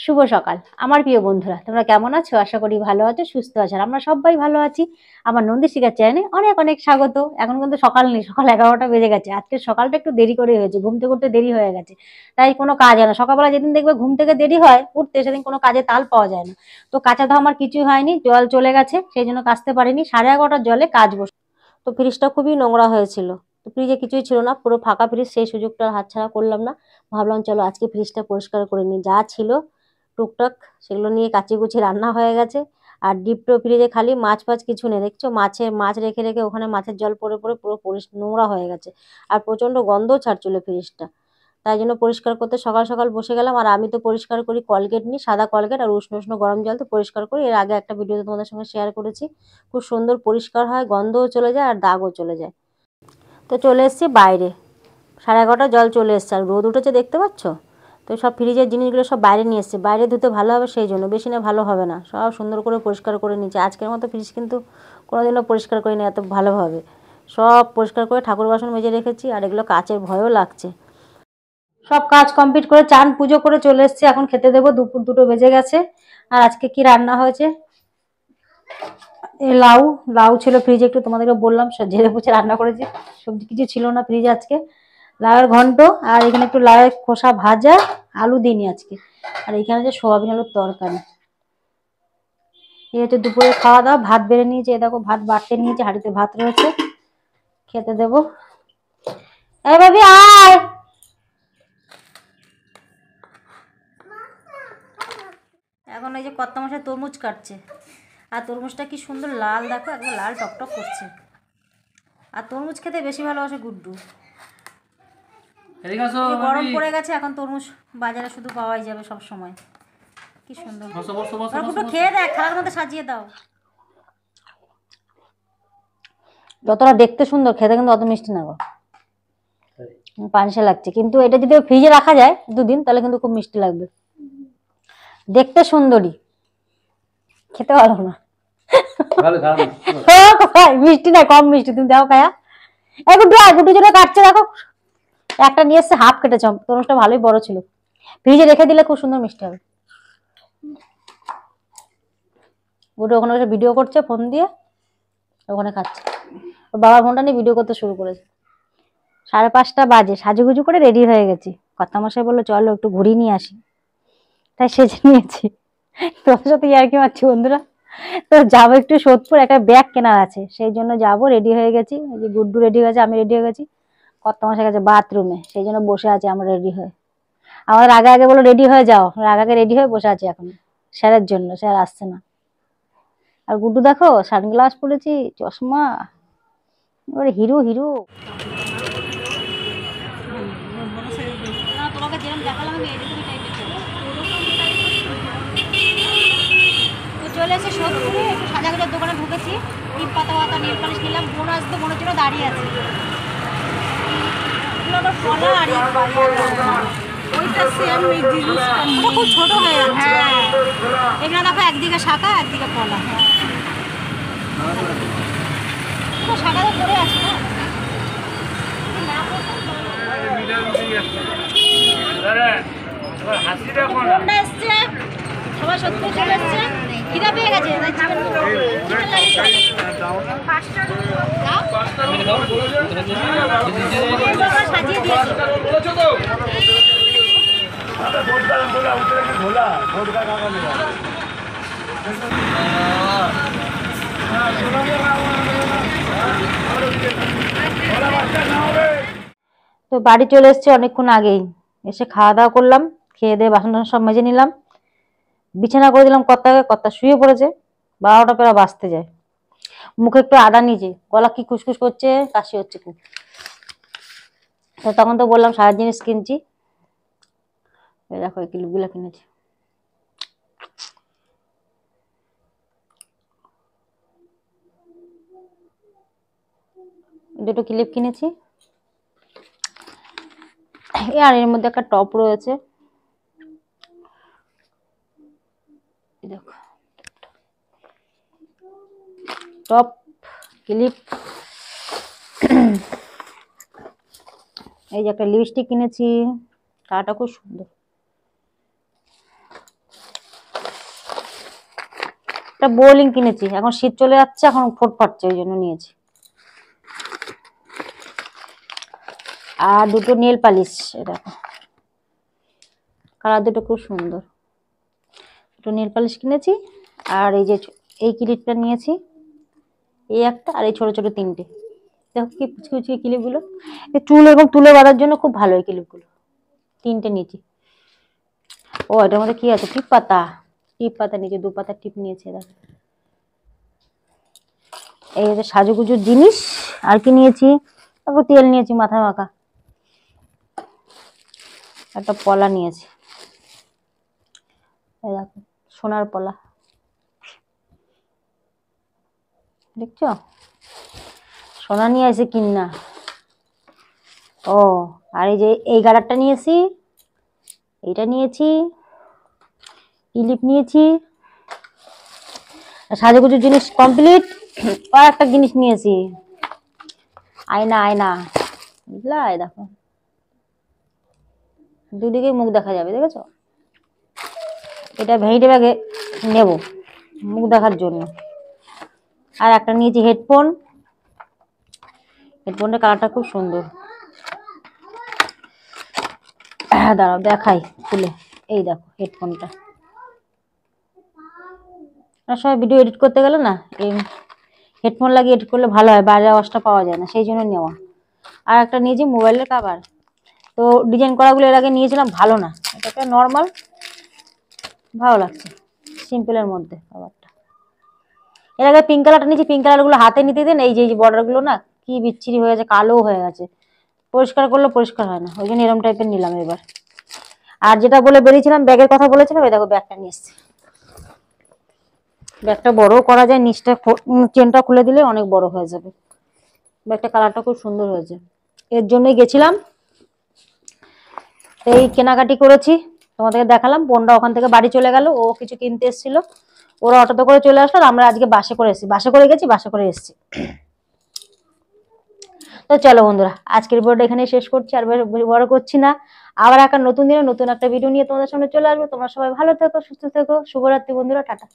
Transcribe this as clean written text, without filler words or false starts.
শুভ সকাল আমার প্রিয় বন্ধুরা, তোমরা কেমন আছো? আশা করি ভালো আছো, সুস্থ আছো। আমরা সবাই ভালো আছি। আমার নন্দী শিখার চ্যানেলে অনেক অনেক স্বাগত। এখন কিন্তু সকাল নেই, সকাল 11টা বেজে গেছে। আজকে সকালটা একটু দেরি করে হয়েছে, ঘুম থেকে উঠতে দেরি হয়ে গেছে, তাই কোনো কাজ হয় না। সকালবেলা যেদিন দেখবে ঘুম থেকে দেরি হয় উঠতে, সেদিন কোনো কাজে তাল পাওয়া যায় না। তো কাঁচা ধোয়া আমার কিছুই হয়নি, জল চলে গেছে, সেই জন্য কাচতে পারিনি। 11:30টার জলে কাজ বসে। তো ফ্রিজটা খুবই নোংরা হয়েছিল, তো ফ্রিজে কিছুই ছিল না, পুরো ফাঁকা ফ্রিজ। সেই সুযোগটা হাতছাড়া করলাম না। ভাবলাম চলো আজকে ফ্রিজটা পরিষ্কার করে নিই। যা ছিল টুকটাক সেগুলো নিয়ে কাচিকুচি রান্না হয়ে গেছে। আর ডিপটো ফ্রিজে খালি মাছ ফাছ কিছু নেই, দেখছো মাছ রেখে রেখে ওখানে মাছের জল পড়ে পড়ে পুরো নোংরা হয়ে গেছে। আর প্রচন্ড গন্ধও ছাড়ছিল ফ্রিজটা। তাই জন্য পরিষ্কার করতে সকাল সকাল বসে গেলাম। আর আমি তো পরিষ্কার করি কলগেট নিই, সাদা কলগেট আর উষ্ণ উষ্ণ গরম জল তো পরিষ্কার করি। এর আগে একটা ভিডিওতে তোমাদের সঙ্গে শেয়ার করেছি। খুব সুন্দর পরিষ্কার হয়, গন্ধও চলে যায় আর দাগও চলে যায়। তো চলে এসেছি বাইরে, 11:30 জল চলে এসছে আর রোদ উঠেছে, দেখতে পাচ্ছ। তো সব ফ্রিজের জিনিসগুলো সব বাইরে নিয়ে এসছে, বাইরে ধুতে ভালো হবে, সেই জন্য বেশি না ভালো হবে না। সব সুন্দর করে পরিষ্কার করে নিচ্ছে। আজকের মতো ফ্রিজ কিন্তু কোনোদিনও পরিষ্কার করি না এত ভালোভাবে। সব পরিষ্কার করে ঠাকুর বাসন মেজে রেখেছি। আর এগুলো কাচের ভয়ও লাগছে। সব কাজ কমপ্লিট করে চান পুজো করে চলে এসেছি, এখন খেতে দেবো। দুপুর 2টো বেজে গেছে। আর আজকে কি রান্না হয়েছে, এই লাউ লাউ ছিল ফ্রিজে, একটু তোমাদেরকে বললাম ঝেড়ে পুছে রান্না করেছি। সবজি কিছু ছিল না ফ্রিজে আজকে। লাউয়ের ঘন্ট, আর এখানে একটু লাউয়ের খোসা ভাজা, আলু দিইনি আজকে। আর এখানে যে সোয়াবিন আলুর তরকারি। এই হচ্ছে দুপুরে খাওয়া দাওয়া। ভাত বেড়ে নিয়েছি, এ দেখো ভাত বাড়তে নিয়েছি, হাঁড়িতে ভাত রয়েছে, খেতে দেবো। এই ভাবি আয়। এখন এই যে কর্তা মশাই তরমুজ কাটছে। আর তরমুজটা কি সুন্দর লাল, দেখো একদম লাল টকটক করছে। আর তরমুজ খেতে বেশি ভালোবাসে গুড্ডু। গরম পড়ে গেছে, এখন তরমুজ বাজারে শুধু পাওয়াই যাবে সব সময়। কি সুন্দর গুড্ডু, খেয়ে দেখ, খাওয়ার মধ্যে সাজিয়ে দাও। যতটা দেখতে সুন্দর, খেতে কিন্তু অত মিষ্টি না গো, পানসে লাগছে। কিন্তু এটা যদি ফ্রিজে রাখা যায় 2 দিন, তাহলে কিন্তু খুব মিষ্টি লাগবে। দেখতে সুন্দরী, খেতে ভালো না। মিষ্টি না, কম মিষ্টি। তুমি দাও খায়া। এই গুড্ডু আয়, গুড্ডু যেটা কাটছে দেখো, একটা নিয়ে এসছে, হাফ কেটেছে। তরমুজটা ভালোই বড় ছিল। ফ্রিজে রেখে দিলে খুব সুন্দর মিষ্টি হবে। গুড্ডু ওখানে বসে ভিডিও করছে ফোন দিয়ে, ওখানে খাচ্ছে। বাবার ফোনটা নিয়ে ভিডিও করতে শুরু করেছে। 5:30 বাজে, সাজুগুজু করে রেডি হয়ে গেছি। কর্তামশাই বললো চলো একটু ঘুরিয়ে নিয়ে আসি, তাই সেজে নিয়েছি। তোমার সাথে ইয়ার্কি মারছি বন্ধুরা। তো যাবো একটু সোদপুর, একটা ব্যাগ কেনার আছে, সেই জন্য যাবো। রেডি হয়ে গেছি, এই যে গুড্ডু রেডি হয়ে গেছে, আমি রেডি হয়ে গেছি। কর্তামশাই গেছে বাথরুমে, সেই জন্য বসে আছি আমরা রেডি হয়ে। আমাদের আগে আগে বলো রেডি হয়ে যাও, আগে আগে রেডি হয়ে বসে আছি এখন স্যারের জন্য। স্যার আসছে না। আর গুড্ডু দেখো সানগ্লাস পরেছি, চশমা, এবারে হিরো হিরো। তোমাকে যেরকম দেখালাম আমি এরকমই টাইপের চলে। তো চলে এসে সোদপুরে একটু সাজাগোজার দোকানে ঢুকেছি। টিপ পাতা পাতা নেল পালিশ নিলাম। বোন আসতো, বোনের জন্য দাঁড়িয়ে আছে। আমার পলা আর ওইটা সেম, এই জিনিসটা খুব ছোট হয়ে যাচ্ছে। হ্যাঁ, এখানে দেখো একদিকে শাখা একদিকে পলা। শাখা তো পড়ে আছে না। সবাই সত্যি চলে এসছে, খিদা পেয়ে গেছে। সাজিয়ে দিয়েছে। তো বাড়ি চলে এসছে অনেকক্ষণ আগেই। এসে খাওয়া দাওয়া করলাম, খেয়ে দিয়ে বাসন টাসন সব মেজে নিলাম, বিছানা করে দিলাম কর্তাকে। কর্তা শুয়ে পড়েছে। 12টা প্রায় বাজতে যায়। মুখে একটু আদা নিয়েছে, গলা কি খুসখুস করছে, কাশি হচ্ছে খুব। তো তখন তো বললাম সারা জিনিস কিনছি। দেখো এই ক্লিপগুলো কিনেছি। দুটো ক্লিপ কিনেছি। আর এর মধ্যে একটা টপ রয়েছে, দেখো টপ ক্লিপ। এই যে একটা লিপস্টিক কিনেছি, কালারটা খুব সুন্দর। একটা বোলিং কিনেছি, এখন শীত চলে যাচ্ছে, এখন ফোট ফাটছে, ওই জন্য নিয়েছি। আর দুটো নেল পালিশ, দেখো কালার দুটো খুব সুন্দর। দুটো নেল পালিশ কিনেছি। আর এই যে এই ক্লিপটা নিয়েছি, এই একটা, আর এই ছোট ছোট তিনটে। দেখো কি পুচকি পুচকি ক্লিপগুলো, এই চুল এবং তুলে বাঁধার জন্য খুব ভালো এই ক্লিপগুলো। তিনটে নিয়েছি। ও এটার মধ্যে কি আছে, টিপ পাতা। টিপ পাতা নিয়েছি, 2 পাতা টিপ নিয়েছি। দেখো এই যে সাজুগুজুর জিনিস। আর কি নিয়েছি, তারপর তেল নিয়েছি মাথা মাখা, একটা পলা নিয়েছি, এই দেখো সোনার পলা, দেখছো সোনা নিয়ে আসে কিনা। ও আর এই যে এই গাড়ারটা নিয়েছি, এইটা নিয়েছি, ক্লিপ নিয়েছি, সাজুগুজুর জিনিস কমপ্লিট। আর একটা জিনিস নিয়েছি, আয়না, আয়না, বুঝলা, এই দেখো দুদিকে মুখ দেখা যাবে, দেখেছো। এটা ভেইটে ব্যাগে নেব মুখ দেখার জন্য। আর একটা নিয়েছি হেডফোন, হেডফোনটা কালারটা খুব সুন্দর। দাঁড়াও দেখাই খুলে, এই দেখো হেডফোনটা। সবাই ভিডিও এডিট করতে গেলে না এই হেডফোন লাগিয়ে এডিট করলে ভালো হয়, বাইরের আওয়াজটা পাওয়া যায় না, সেই জন্য নেওয়া। আর একটা নিয়েছি মোবাইলের কভার, তো ডিজাইন করাগুলো এর আগে নিয়েছিলাম, ভালো না, এটা নর্মাল, ভালো লাগছে, সিম্পলের মধ্যে কভারটা। এর আগে পিঙ্ক কালারটা নিয়েছি, পিঙ্ক কালার গুলো হাতে নিতে দেন, এই যে বর্ডার গুলো না কি বিচ্ছিরি হয়ে গেছে, কালো হয়ে গেছে, পরিষ্কার করলে পরিষ্কার হয় না, ওই জন্য এরকম টাইপের নিলাম এবার। আর যেটা বলে বেরিয়েছিলাম, ব্যাগের কথা বলেছিলাম, এই দেখো ব্যাগটা নিয়ে এসেছি। ব্যাগটা বড়ও করা যায়, নিচটা চেনটা খুলে দিলে অনেক বড় হয়ে যাবে। ব্যাগটা কালারটা খুব সুন্দর হয়েছে, এর জন্যই গেছিলাম, এই কেনাকাটি করেছি, তোমাদেরকে দেখালাম। বোনরা ওখান থেকে বাড়ি চলে গেল, ও কিছু কিনতে এসেছিল, ওরা অটোতে করে চলে আসলো, আর আমরা আজকে বাসে করে এসেছি, বাসে করে গেছি, বাসে করে এসেছি। তো চলো বন্ধুরা, আজকের ভিডিওটা এখানে শেষ করছি, আর বড় করছি না। আবার একটা নতুন দিনে নতুন একটা ভিডিও নিয়ে তোমাদের সামনে চলে আসবো। তোমরা সবাই ভালো থেকো, সুস্থ থেকো, শুভরাত্রি বন্ধুরা, টাটা।